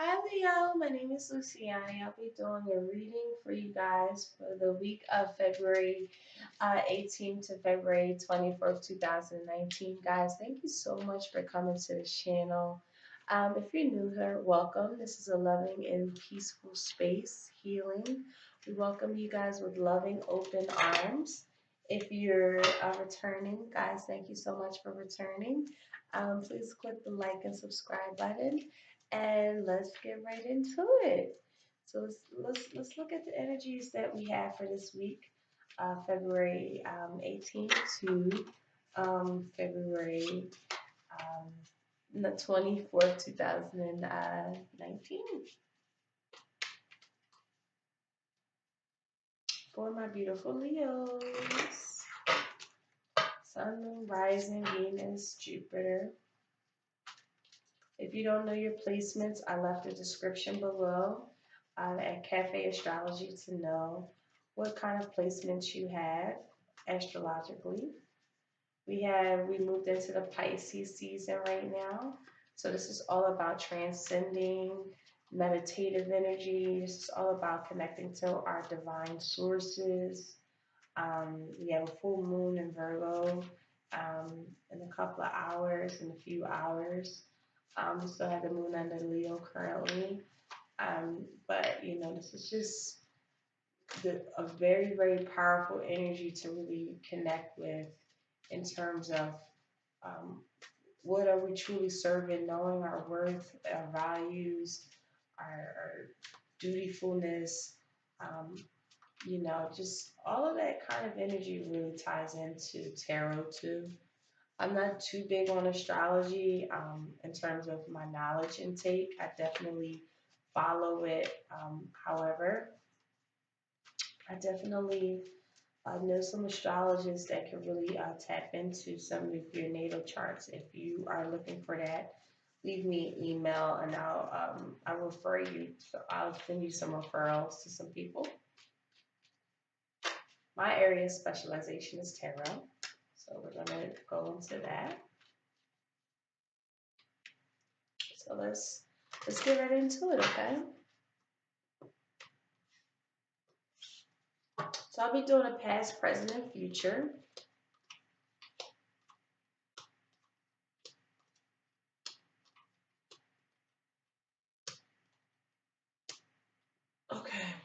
Hi Leo, my name is Luciani. I'll be doing a reading for you guys for the week of February 18th to February 24th, 2019. Guys, thank you so much for coming to the channel. If you're new here, welcome. This is a loving and peaceful space, healing. We welcome you guys with loving, open arms. If you're returning, guys, thank you so much for returning. Please click the like and subscribe button and let's get right into it. So let's look at the energies that we have for this week, February 18th to February the 24th, 2019. For my beautiful Leos, Sun, Moon, Rising, Venus, Jupiter. If you don't know your placements, I left a description below at Cafe Astrology to know what kind of placements you have astrologically. We moved into the Pisces season right now. So this is all about transcending meditative energy. This is all about connecting to our divine sources. We have a full moon in Virgo in a couple of hours, in a few hours. We still have the moon under Leo currently. But this is just a very, very powerful energy to really connect with in terms of um, what are we truly serving, knowing our worth, our values, our dutifulness, um, just all of that kind of energy really ties into tarot too. I'm not too big on astrology in terms of my knowledge intake. I definitely follow it. However, I definitely know some astrologists that can really tap into some of your natal charts. If you are looking for that, leave me an email and I'll refer you. I'll send you some referrals to some people. My area of specialization is tarot, so we're gonna go into that. So let's get right into it, okay? So I'll be doing a past, present, and future. Okay.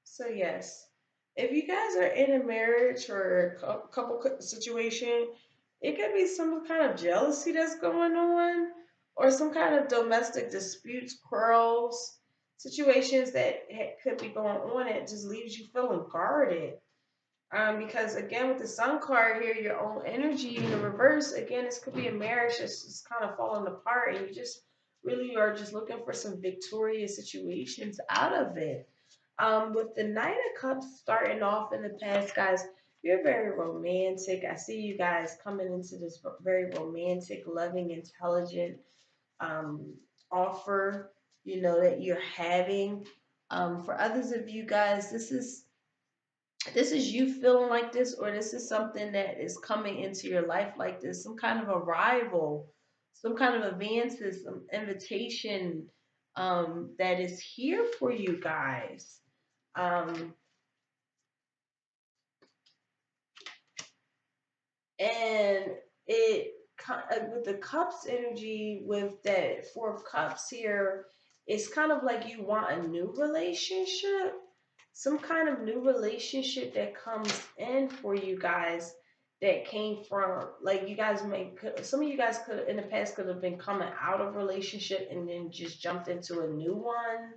So yes, if you guys are in a marriage or a couple situation, it could be some kind of jealousy that's going on, or some kind of domestic disputes, quarrels, situations that could be going on. It just leaves you feeling guarded. Because again, with the Sun card here, your own energy in the reverse, again, this could be a marriage that's just kind of falling apart, and you just really are just looking for some victorious situations out of it. With the Knight of Cups starting off in the past, guys, you're very romantic. I see you guys coming into this very romantic, loving, intelligent um, offer, that you're having. For others of you guys, this is you feeling like this, or this is something that is coming into your life like this, some kind of arrival, some kind of advances, some invitation that is here for you guys. Um, and it with the cups energy, with that four of cups here, it's kind of like you want a new relationship, some kind of new relationship that comes in for you guys, that came from, like, you guys some of you guys could in the past could have been coming out of relationship and then just jumped into a new one.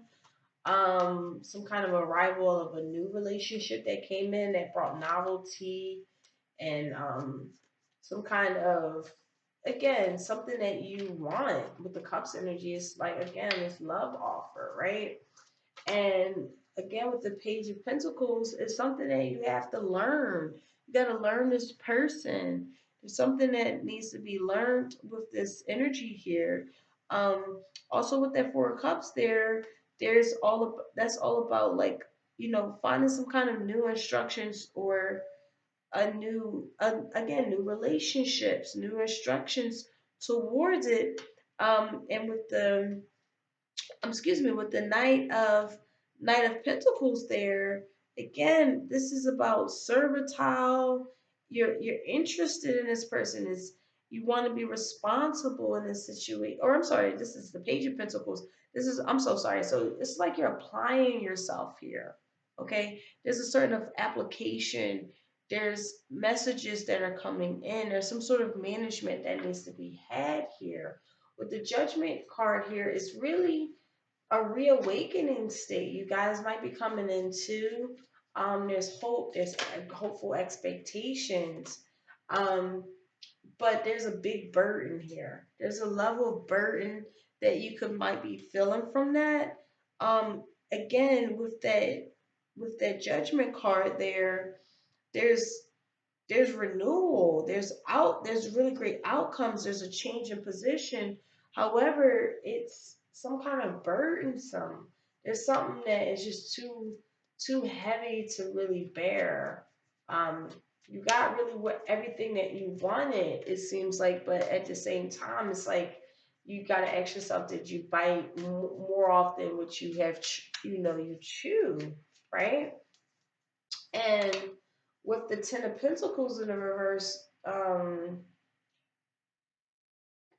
Some kind of arrival of a new relationship that came in that brought novelty and some kind of, again, something that you want. With the cups energy, it's like, again, this love offer, right? And again, with the page of pentacles, it's something that you have to learn. You got to learn this person. There's something that needs to be learned with this energy here. Also with that four of cups there, that's all about, like, finding some kind of new instructions, or again, new relationships, new instructions towards it. And with the excuse me, with the Knight of Pentacles there, again, this is about servitile. You're interested in this person. Is you want to be responsible in this situation. Or I'm sorry, this is the Page of Pentacles. This is I'm so sorry. So it's like you're applying yourself here. Okay? There's a certain of application. There's messages that are coming in. There's some sort of management that needs to be had here. With the Judgment card here, it's really a reawakening state. You guys might be coming into. There's hope. There's hopeful expectations. Um, but there's a big burden here. There's a level of burden that you could might be feeling from that. Again, with that Judgment card there, there's there's renewal, there's really great outcomes, there's a change in position. However, it's some kind of burdensome. There's something that is just too heavy to really bear. um you got really what everything that you wanted, it seems like, but at the same time it's like you got to ask yourself, did you bite more often what you have you chew, right? And with the Ten of Pentacles in the reverse,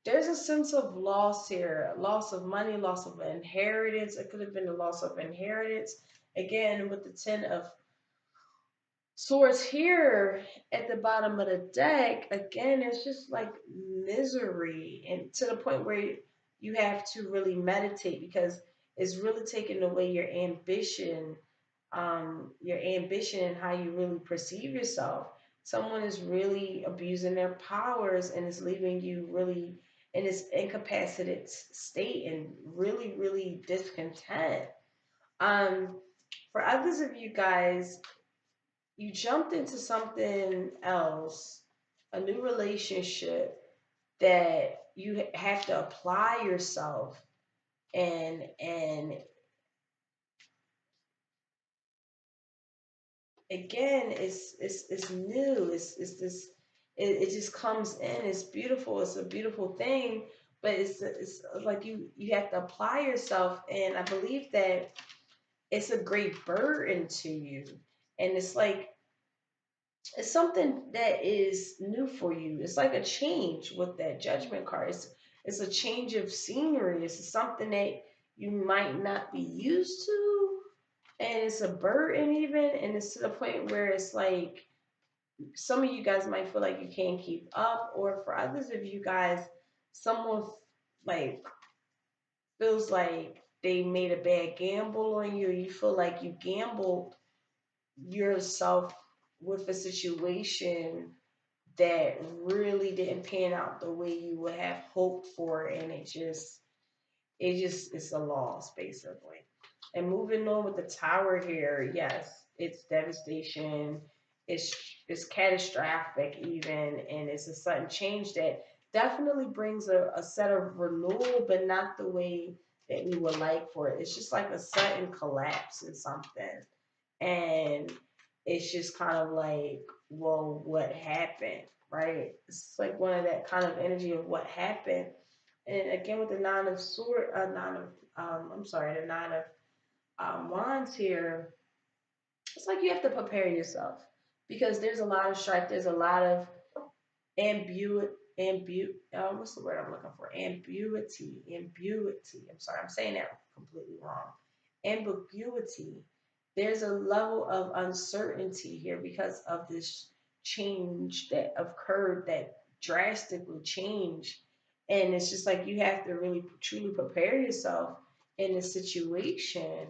there's a sense of loss here, loss of money, loss of inheritance. It could have been a loss of inheritance. Again, with the Ten of Swords here at the bottom of the deck, again, it's just like misery, and to the point where you have to really meditate because it's really taking away your ambition and how you really perceive yourself. Someone is really abusing their powers and is leaving you really in this incapacitated state and really, really discontent. Um, for others of you guys, you jumped into something else, a new relationship that you have to apply yourself, and again, it's new. It's this. It just comes in. It's beautiful. It's a beautiful thing, but it's like you have to apply yourself, and I believe that it's a great burden to you, and it's like it's something that is new for you. It's like a change with that Judgment card. It's a change of scenery. It's something that you might not be used to, and it's a burden even, and it's to the point where it's like some of you guys might feel like you can't keep up, or for others of you guys, someone like feels like they made a bad gamble on you. You feel like you gambled yourself with a situation that really didn't pan out the way you would have hoped for, and it just it's a loss basically. And moving on with the Tower here, yes, it's devastation, it's it's catastrophic even, and it's a sudden change that definitely brings a set of renewal, but not the way that we would like for it. It's just like a sudden collapse in something, and it's just kind of like, well, what happened, right? It's like one of that kind of energy of what happened. And again, with the the nine of wands here, it's like you have to prepare yourself because there's a lot of strife. There's a lot of what's the word I'm looking for? Ambiguity. I'm sorry, I'm saying that completely wrong. Ambiguity. There's a level of uncertainty here because of this change that occurred, that drastically changed. And it's just like you have to really truly prepare yourself in a situation.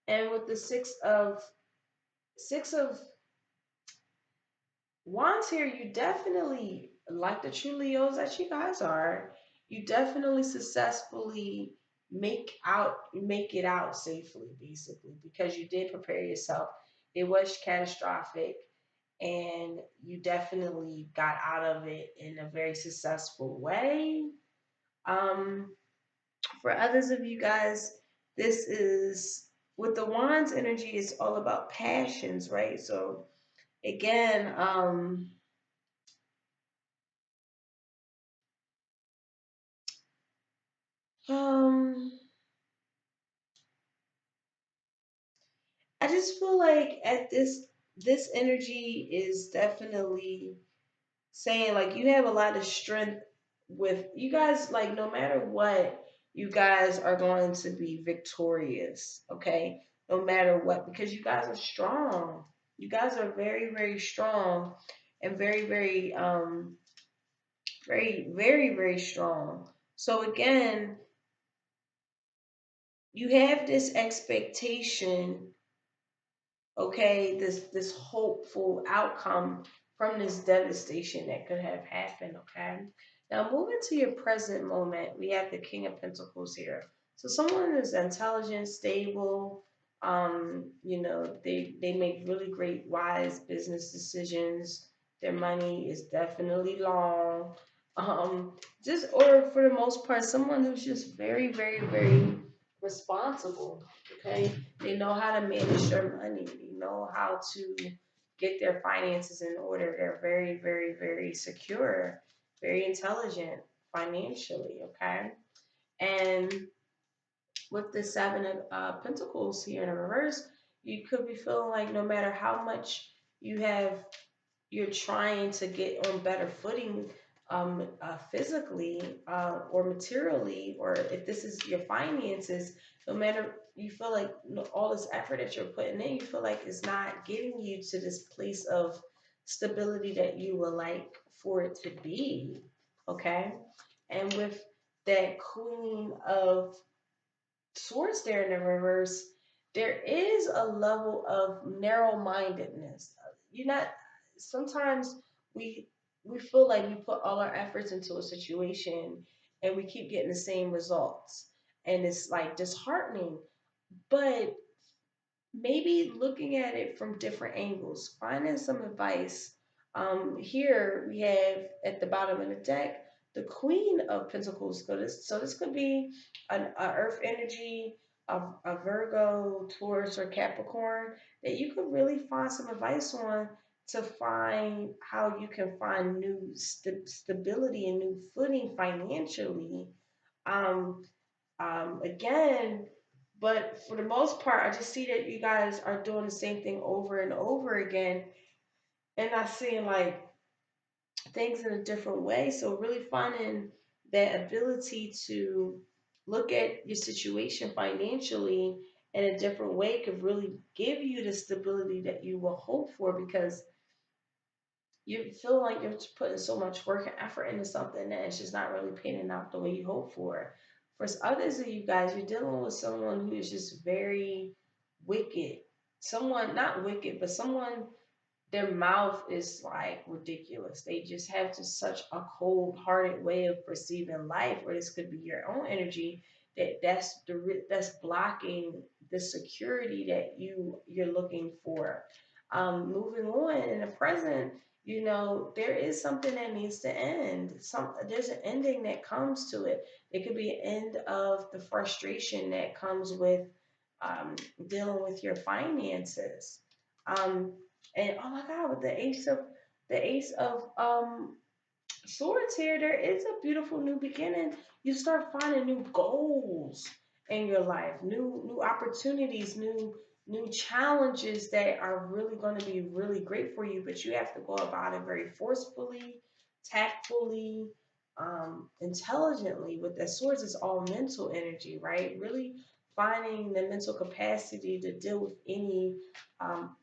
And with the six of Wands here, you definitely, like the true Leos that you guys are, you definitely successfully make it out safely, basically, because you did prepare yourself. It was catastrophic, and you definitely got out of it in a very successful way. Um, for others of you guys, this is with the Wands energy, it's all about passions, right? So again, just feel like at this energy is definitely saying like you have a lot of strength with you guys, like no matter what, you guys are going to be victorious, okay? No matter what, because you guys are strong. You guys are very, very strong and very, very, very, very, very strong. So again, you have this expectation, okay, this hopeful outcome from this devastation that could have happened, okay? Now moving to your present moment, we have the King of Pentacles here. So someone is intelligent, stable, they make really great wise business decisions. Their money is definitely long. Just or for the most part, someone who's just very, very, very responsible. Okay, they know how to manage their money. They know how to get their finances in order. They're very, very, very secure, very intelligent financially. Okay, and with the Seven of Pentacles here in the reverse, you could be feeling like no matter how much you have you're trying to get on better footing physically or materially, or if this is your finances, no matter you feel like all this effort that you're putting in, you feel like it's not getting you to this place of stability that you would like for it to be. Okay. And with that Queen of Swords there in the reverse, there is a level of narrow-mindedness. You're not sometimes we we feel like we put all our efforts into a situation and we keep getting the same results. And it's like disheartening. But maybe looking at it from different angles, finding some advice. Here we have at the bottom of the deck the Queen of Pentacles. So this could be a Earth energy, a Virgo, Taurus, or Capricorn that you could really find some advice on to find how you can find new stability and new footing financially. Um, again, but for the most part, I just see that you guys are doing the same thing over and over again and not seeing like things in a different way. So, really finding that ability to look at your situation financially in a different way could really give you the stability that you will hope for because you feel like you're putting so much work and effort into something that it's just not really panning out the way you hope for. For others of you guys, you're dealing with someone who is just very wicked. Someone, not wicked, but someone their mouth is like ridiculous. They just have just such a cold-hearted way of perceiving life, or this could be your own energy that's blocking the security that you're looking for. Moving on in the present, there is something that needs to end. There's an ending that comes to it. It could be an end of the frustration that comes with dealing with your finances. Um, and oh my God, with the Ace of Swords here, there is a beautiful new beginning. You start finding new goals in your life, new opportunities, new challenges that are really going to be really great for you. But you have to go about it very forcefully, tactfully, intelligently. With the swords, it's all mental energy, right? Really finding the mental capacity to deal with um,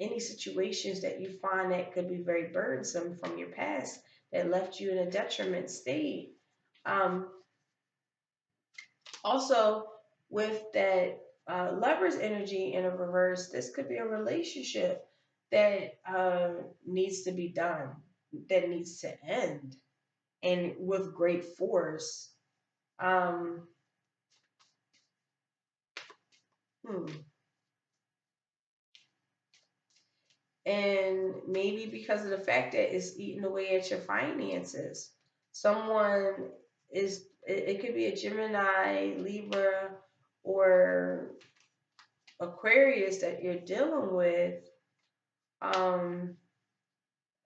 any situations that you find that could be very burdensome from your past that left you in a detriment state. Um, Also, with that lover's energy in a reverse, this could be a relationship that needs to be done, that needs to end, and with great force. Um, hmm. And maybe because of the fact that it's eating away at your finances. Someone it could be a Gemini, Libra, or Aquarius that you're dealing with, um,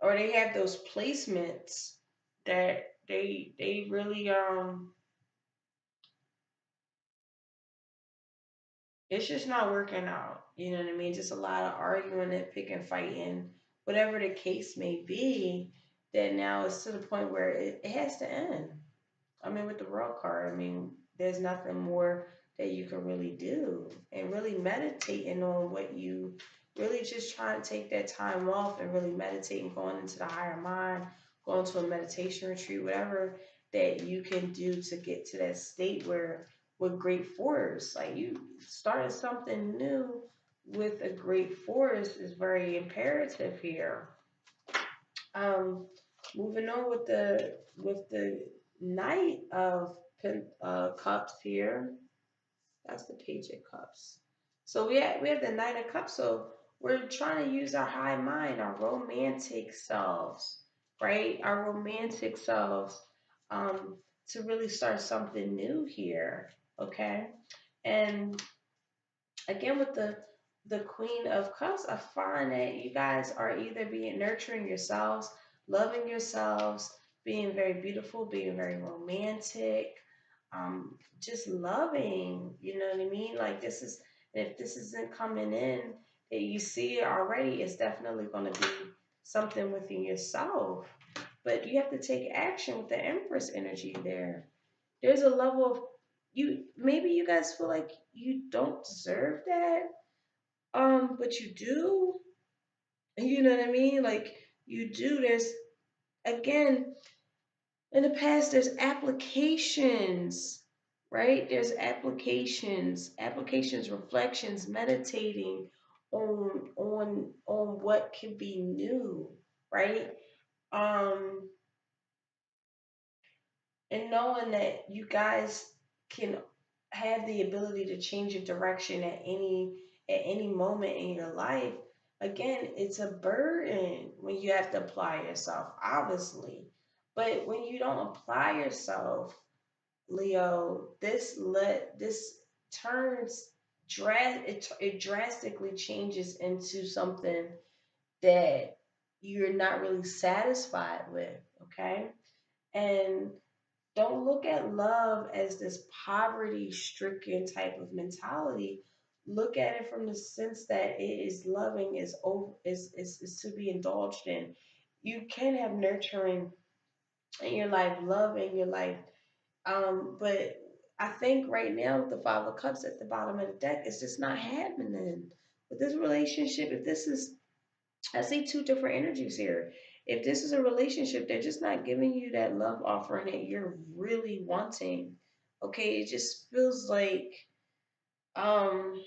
or they have those placements that they really It's just not working out. You know what I mean? Just a lot of arguing and picking, fighting, whatever the case may be. That now it's to the point where it has to end. I mean, with the world card, I mean, there's nothing more that you can really do. And really meditating on what you really just trying to take that time off and really meditating, going into the higher mind, going to a meditation retreat, whatever that you can do to get to that state where with great force, like you started something new with a great force is very imperative here. Um, moving on with the Knight of Cups here. That's the Page of Cups. So we have the Knight of Cups. So we're trying to use our high mind, our romantic selves, right? Our romantic selves, um, to really start something new here. Okay, and again with the Queen of Cups, I find that you guys are either being nurturing yourselves, loving yourselves, being very beautiful, being very romantic, just loving. You know what I mean? Like this is, if this isn't coming in, that you see it already, it's definitely going to be something within yourself. But you have to take action with the Empress energy there. There's a level of you, maybe you guys feel like you don't deserve that, but you do. You know what I mean? Like you do. There's again in the past there's applications, right? There's applications, reflections, meditating on what can be new, right? Um and knowing that you guys can have the ability to change your direction at any moment in your life. Again, it's a burden when you have to apply yourself, obviously. But when you don't apply yourself, Leo, this turns it drastically changes into something that you're not really satisfied with, okay? And don't look at love as this poverty stricken type of mentality. Look at it from the sense that it is loving, is over, is to be indulged in. You can have nurturing in your life, love in your life. But I think right now with the Five of Cups at the bottom of the deck, it's just not happening. With this relationship, if this is, I see two different energies here. If this is a relationship, they're just not giving you that love offering that you're really wanting. Okay, it just feels like um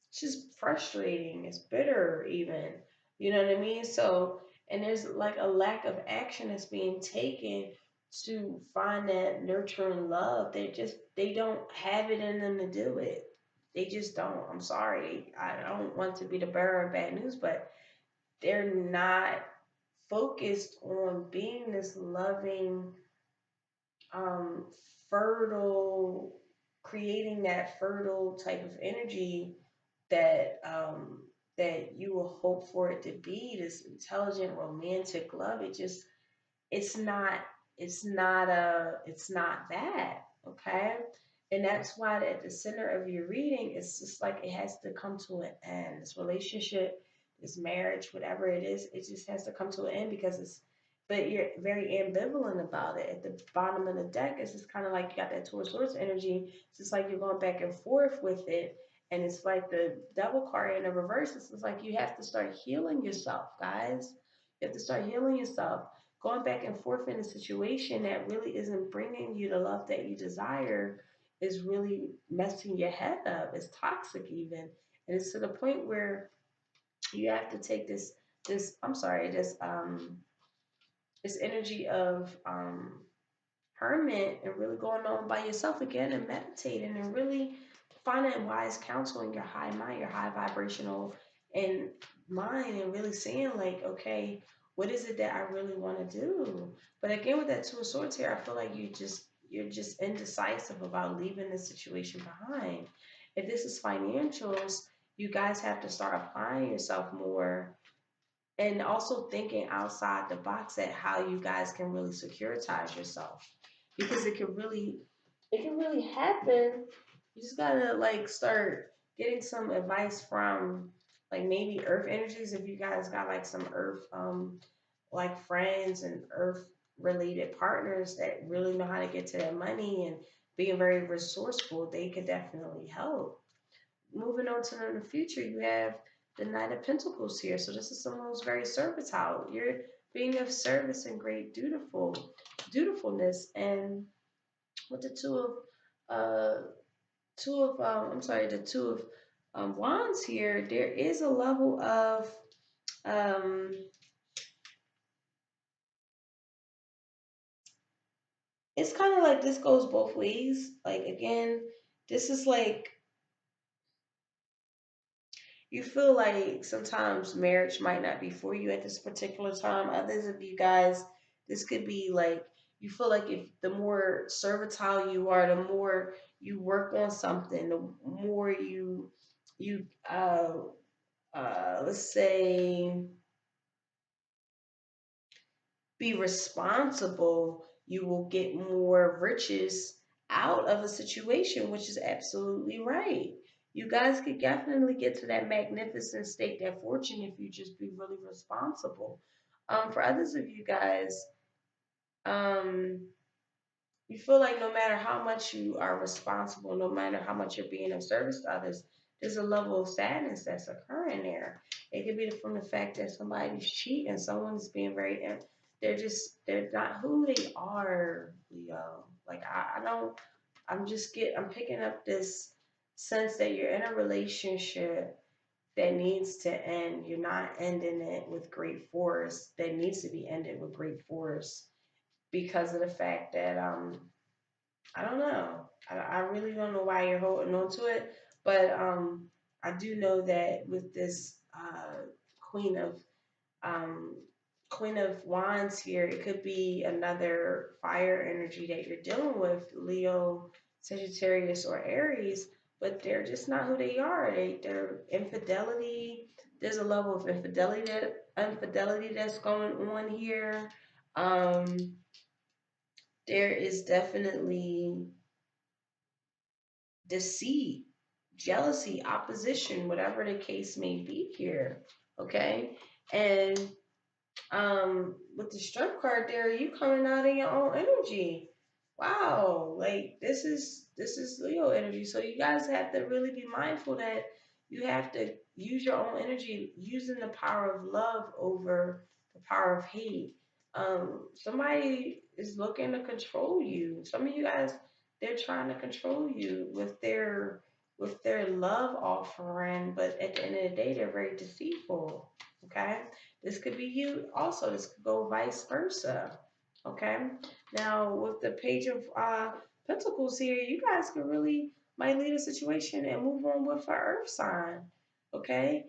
it's just frustrating. It's bitter even. You know what I mean? So, and there's like a lack of action that's being taken to find that nurturing love. They don't have it in them to do it. They just don't. I'm sorry. I don't want to be the bearer of bad news, but they're not focused on being this loving, um, fertile, creating that fertile type of energy that that you will hope for it to be, this intelligent, romantic love. It's not it's not that, okay? And that's why at the center of your reading, it's just like it has to come to an end. This relationship, this marriage, whatever it is, it just has to come to an end because it's, but you're very ambivalent about it. At the bottom of the deck, it's just kind of like you got that Two of Swords energy. It's just like you're going back and forth with it. And it's like the devil card in the reverse. It's just like you have to start healing yourself, guys. You have to start healing yourself. Going back and forth in a situation that really isn't bringing you the love that you desire is really messing your head up. It's toxic even. And it's to the point where you have to take this I'm sorry, this energy of hermit and really going on by yourself again and meditating and really finding wise counsel in your high mind, your high vibrational and mind, and really seeing like, okay, what is it that I really want to do? But again, with that Two of Swords here, I feel like you're just indecisive about leaving the situation behind. If this is financials, you guys have to start applying yourself more and also thinking outside the box at how you guys can really securitize yourself, because it can really happen You just gotta like start getting some advice from like maybe earth energies if you guys got like some earth like friends and earth related partners that really know how to get to their money and being very resourceful, they could definitely help. Moving on to the future, you have the Knight of Pentacles here. So this is someone who's very servitile. You're being of service and great dutifulness. And with the the two of wands here, there is a level of um, it's kind of like this goes both ways. Like again, this is like you feel like sometimes marriage might not be for you at this particular time. Others of you guys, this could be like you feel like if the more servitile you are, the more you work on something, the more you let's say be responsible, you will get more riches out of a situation, which is absolutely right. You guys could definitely get to that magnificent state, that fortune, if you just be really responsible. For others of you guys, um, you feel like no matter how much you are responsible, no matter how much you're being of service to others, there's a level of sadness that's occurring there. It could be from the fact that somebody's cheating, someone's being very, they're not who they are, Leo. Like, I don't, I'm picking up this sense that you're in a relationship that needs to end. You're not ending it with great force, that needs to be ended with great force because of the fact that, I don't know. I really don't know why you're holding on to it, but I do know that with this Queen of um, Queen of Wands here, it could be another fire energy that you're dealing with, Leo, Sagittarius, or Aries, but they're just not who they are. They're infidelity. There's a level of infidelity that's going on here. Um, there is definitely deceit, jealousy, opposition, whatever the case may be here. Okay. And with the strength card there, you coming out in your own energy. Wow, like this is Leo energy. So you guys have to really be mindful that you have to use your own energy, using the power of love over the power of hate. Somebody is looking to control you. Some of you guys, they're trying to control you with their love offering, but at the end of the day, they're very deceitful. Okay. This could be you also. This could go vice versa. Okay. Now with the page of pentacles here, you guys could really might lead a situation and move on with an earth sign. Okay.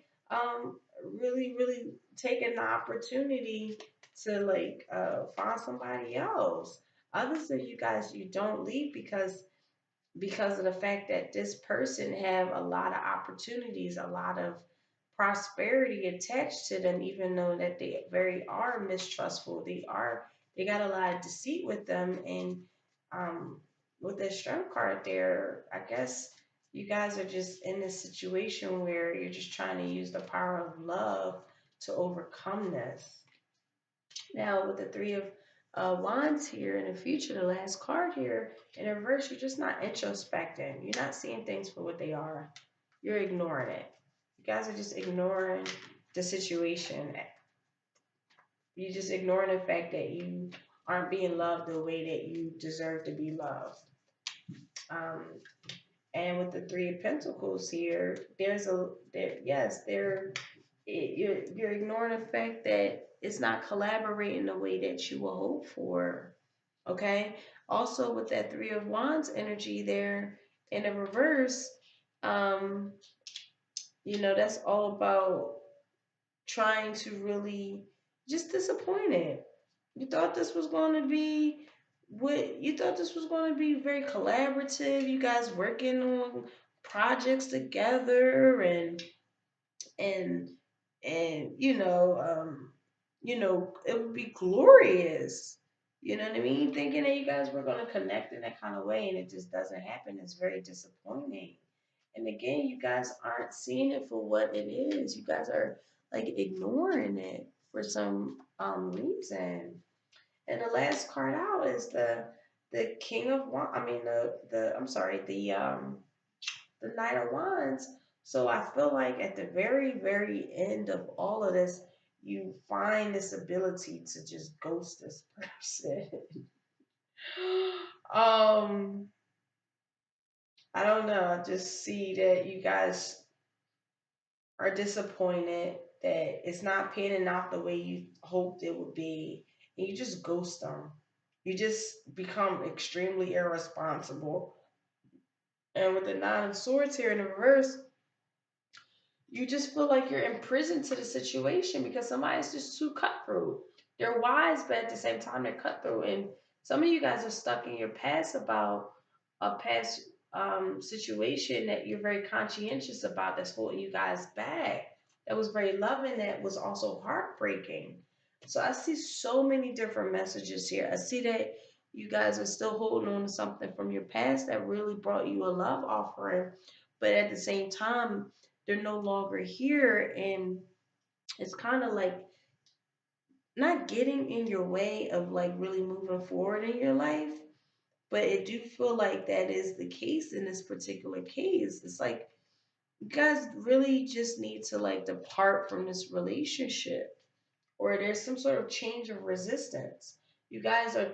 Really, really taking the opportunity to like find somebody else. Others of you guys, you don't leave because of the fact that this person have a lot of opportunities, a lot of prosperity attached to them, even though that they very are mistrustful. They got a lot of deceit with them. And um with the strength card there, I guess you guys are just in this situation where you're just trying to use the power of love to overcome this. Now, with the three of wands here in the future, the last card here in reverse, you're just not introspecting. You're not seeing things for what they are. You're ignoring it. You guys are just ignoring the situation. You're just ignoring the fact that you aren't being loved the way that you deserve to be loved. Um, and with the three of pentacles here, yes, you're ignoring the fact that it's not collaborating the way that you will hope for. Okay. Also, with that three of wands energy there in the reverse, um, that's all about trying to really just disappointed. You thought this was going to be you thought this was going to be very collaborative. You guys working on projects together and and it would be glorious. You know what I mean? Thinking that you guys were going to connect in that kind of way and it just doesn't happen. It's very disappointing. And again, you guys aren't seeing it for what it is. You guys are like ignoring it for some reason. And the last card out is the King of Wands. I mean the I'm sorry, the Knight of Wands. So I feel like at the very, very end of all of this, you find this ability to just ghost this person. um, I don't know. I just see that you guys are disappointed that it's not panning out the way you hoped it would be, and you just ghost them. You just become extremely irresponsible. And with the Nine of Swords here in the reverse, you just feel like you're imprisoned to the situation because somebody's just too cutthroat. They're wise, but at the same time, they're cutthroat. And some of you guys are stuck in your past about a past situation that you're very conscientious about that's holding you guys back. That was very loving, that was also heartbreaking. So I see so many different messages here. I see that you guys are still holding on to something from your past that really brought you a love offering, but at the same time, they're no longer here, and it's kind of like not getting in your way of like really moving forward in your life, but it do feel like that is the case in this particular case. It's like you guys really just need to like depart from this relationship, or there's some sort of change of resistance. you guys are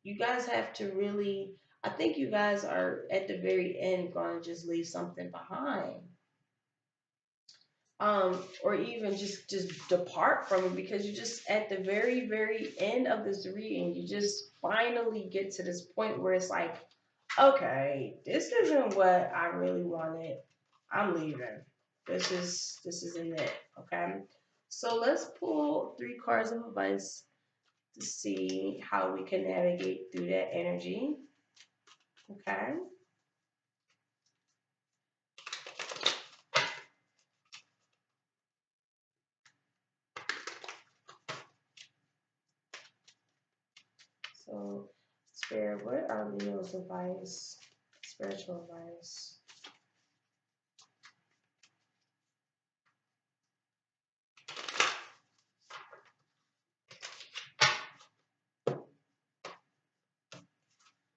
you guys have to really, I think you guys are at the very end going to just leave something behind, or even just depart from it, because you just at the very, very end of this reading, you just finally get to this point where it's like, okay, this isn't what I really wanted. I'm leaving. This isn't it. Okay. So let's pull 3 cards of advice to see how we can navigate through that energy. Okay. So, Spirit, what are Leo's advice? Spiritual advice.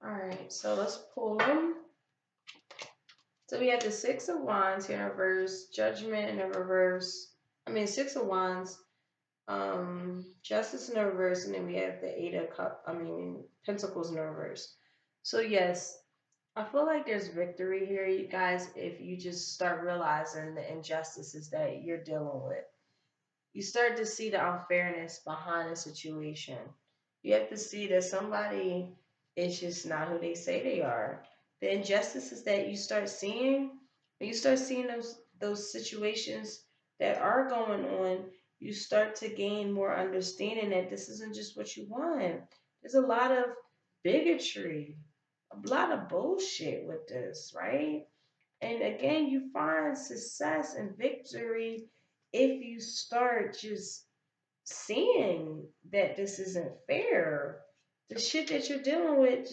All right, so let's pull them. So we have the Six of Wands here in reverse, Judgment in the reverse. Six of Wands, Justice in the reverse, and then we have the Eight of Pentacles in the reverse. So yes, I feel like there's victory here, you guys, if you just start realizing the injustices that you're dealing with. You start to see the unfairness behind the situation. You have to see that somebody is just not who they say they are. The injustices that you start seeing, when you start seeing those situations that are going on, you start to gain more understanding that this isn't just what you want. There's a lot of bigotry, a lot of bullshit with this, right? And again, you find success and victory if you start just seeing that this isn't fair. The shit that you're dealing with,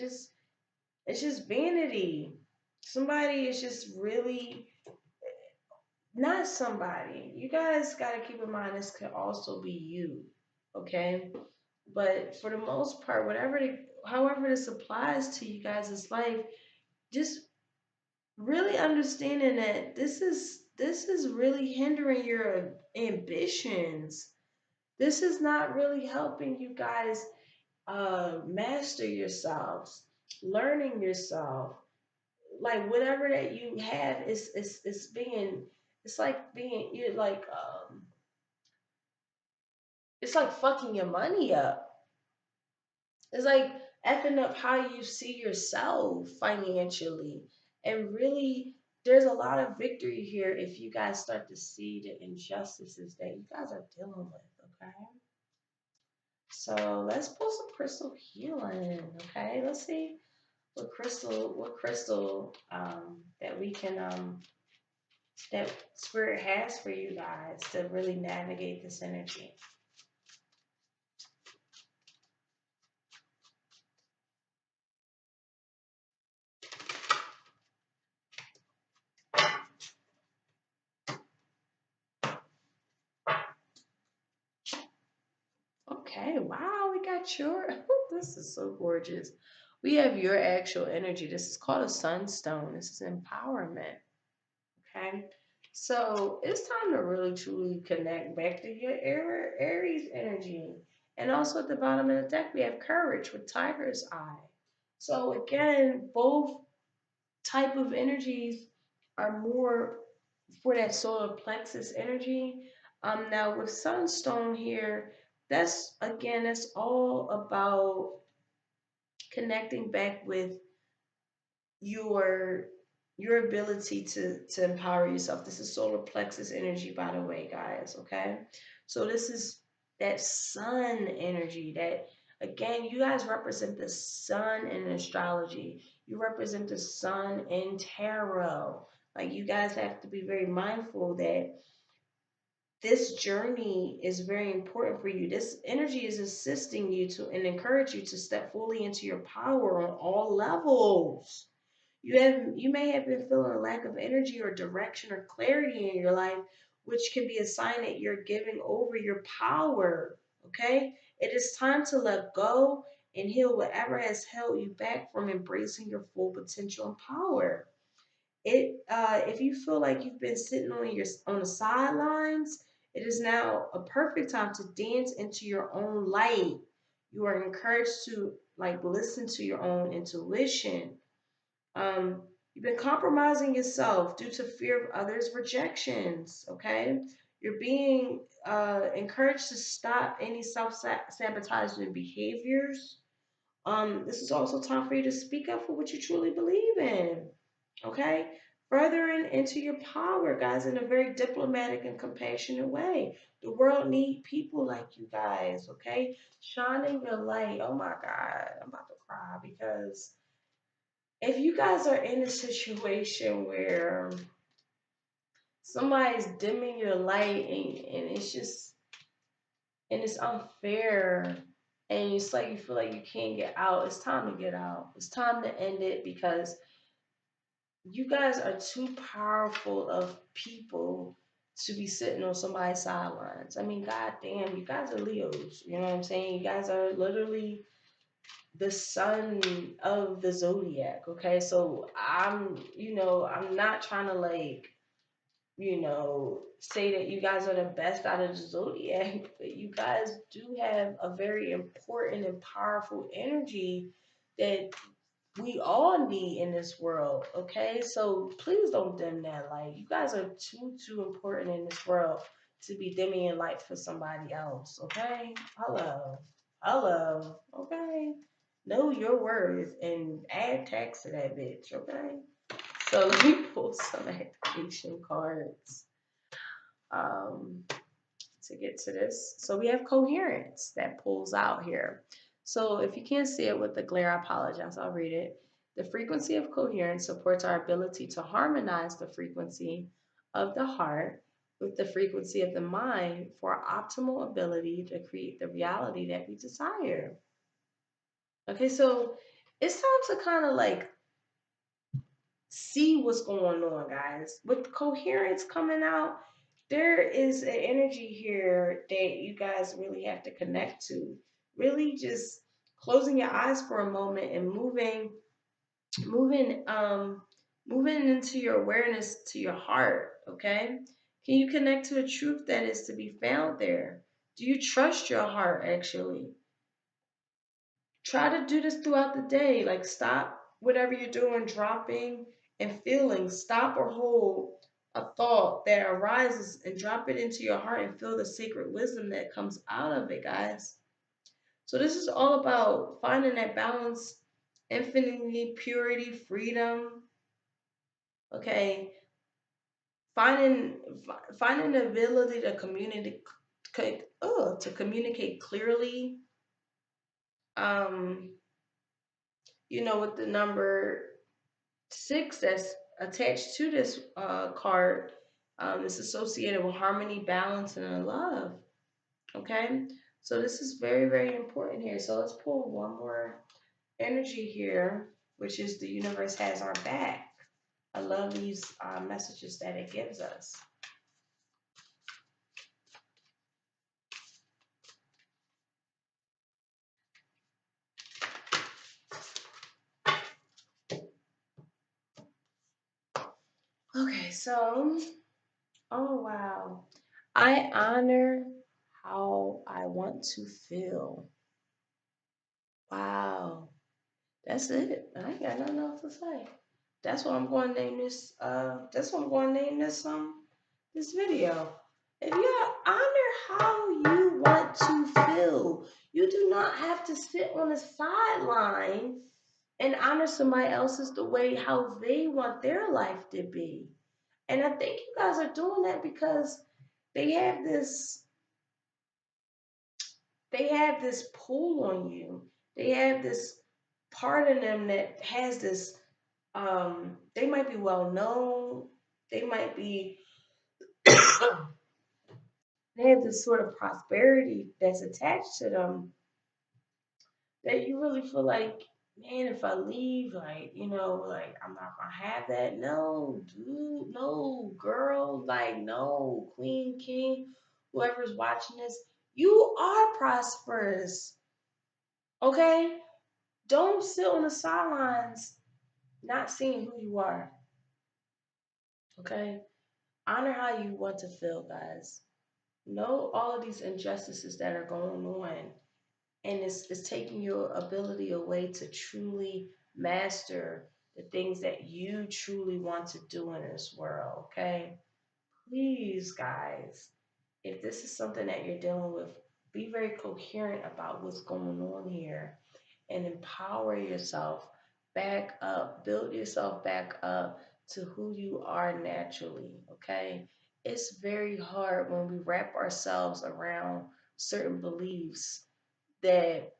it's just vanity. Somebody is just really not somebody. You guys got to keep in mind this could also be you, okay? But for the most part, however this applies to you guys' life, just really understanding that this is really hindering your ambitions. This is not really helping you guys master yourselves, learning yourself. Like whatever that you have is being, it's like being, you're like it's like fucking your money up. It's like effing up how you see yourself financially. And really, there's a lot of victory here if you guys start to see the injustices that you guys are dealing with, okay? So let's pull some crystal healing, okay? Let's see what crystal that we can that spirit has for you guys to really navigate this energy. Okay, wow, we got your, this is so gorgeous. We have your actual energy. This is called a sunstone. This is empowerment. Okay. So it's time to really truly connect back to your Aries energy. And also at the bottom of the deck, we have courage with tiger's eye. So again, both type of energies are more for that solar plexus energy. Now with sunstone here, that's all about connecting back with your your ability to empower yourself. This is solar plexus energy, by the way, guys. Okay, so this is that sun energy. That again, you guys represent the sun in astrology. You represent the sun in tarot. Like you guys have to be very mindful that this journey is very important for you. This energy is assisting you to and encourage you to step fully into your power on all levels. You may have been feeling a lack of energy or direction or clarity in your life, which can be a sign that you're giving over your power. Okay? It is time to let go and heal whatever has held you back from embracing your full potential and power. If you feel like you've been sitting on the sidelines, it is now a perfect time to dance into your own light. You are encouraged to like listen to your own intuition. You've been compromising yourself due to fear of others' rejections. Okay, you're being encouraged to stop any self-sabotaging behaviors. This is also time for you to speak up for what you truly believe in. Okay, furthering into your power, guys, in a very diplomatic and compassionate way. The world needs people like you guys. Okay, shining your light. Oh my God, I'm about to cry because if you guys are in a situation where somebody's dimming your light and it's just and it's unfair and it's like you feel like you can't get out, it's time to get out. It's time to end it because you guys are too powerful of people to be sitting on somebody's sidelines. I mean, god damn, you guys are Leos. You know what I'm saying? You guys are literally the sun of the zodiac. Okay, so I'm not trying to like, say that you guys are the best out of the zodiac, but you guys do have a very important and powerful energy that we all need in this world. Okay, so please don't dim that light. You guys are too important in this world to be dimming your light for somebody else. Okay, hello, okay, know your worth and add tax to that bitch. Okay, so let me pull some activation cards um to get to this. So we have coherence that pulls out here. So if you can't see it with the glare, I apologize. I'll read it. The frequency of coherence supports our ability to harmonize the frequency of the heart with the frequency of the mind for our optimal ability to create the reality that we desire. Okay, so it's time to kind of like see what's going on, guys. With coherence coming out, there is an energy here that you guys really have to connect to. Really just closing your eyes for a moment and moving, moving into your awareness to your heart, okay? Can you connect to a truth that is to be found there? Do you trust your heart actually? Try to do this throughout the day. Like stop whatever you're doing, dropping and feeling. Stop or hold a thought that arises and drop it into your heart and feel the sacred wisdom that comes out of it, guys. So this is all about finding that balance, infinity, purity, freedom. Okay, finding finding the ability to communicate clearly. Um, with the number six that's attached to this card is associated with harmony, balance, and love. Okay, so this is very, very important here. So let's pull one more energy here, which is the universe has our back. I love these messages that it gives us. Okay, so, oh wow. I honor how I want to feel. Wow. That's it. I ain't got nothing else to say. That's what I'm going to name this. That's what I'm going to name this video. If you honor how you want to feel, you do not have to sit on the sideline and honor somebody else's the way how they want their life to be. And I think you guys are doing that because they have this they have this pull on you. They have this part of them that has this they might be well known, they might be they have this sort of prosperity that's attached to them that you really feel like, man, if I leave, like, like I'm not gonna have that. No, dude, no, girl, like, no, queen, king, whoever's watching this, you are prosperous, okay? Don't sit on the sidelines not seeing who you are, okay? Honor how you want to feel, guys. Know all of these injustices that are going on, and it's taking your ability away to truly master the things that you truly want to do in this world, okay? Please, guys, if this is something that you're dealing with, be very coherent about what's going on here and empower yourself back up, build yourself back up to who you are naturally, okay? It's very hard when we wrap ourselves around certain beliefs that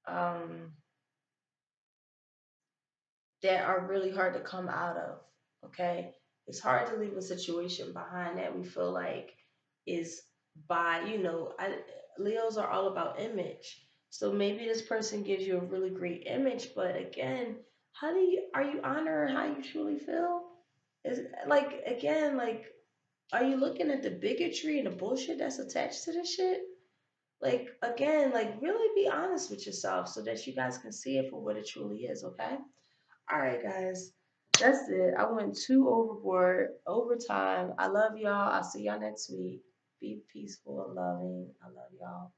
um, that are really hard to come out of. Okay, it's hard to leave a situation behind that we feel like is by Leos are all about image. So maybe this person gives you a really great image, but again, how do you are you honoring how you truly feel? Is like again like are you looking at the bigotry and the bullshit that's attached to this shit? Like again, like really be honest with yourself so that you guys can see it for what it truly is, okay? All right, guys. That's it. I went too overboard, overtime. I love y'all. I'll see y'all next week. Be peaceful and loving. I love y'all.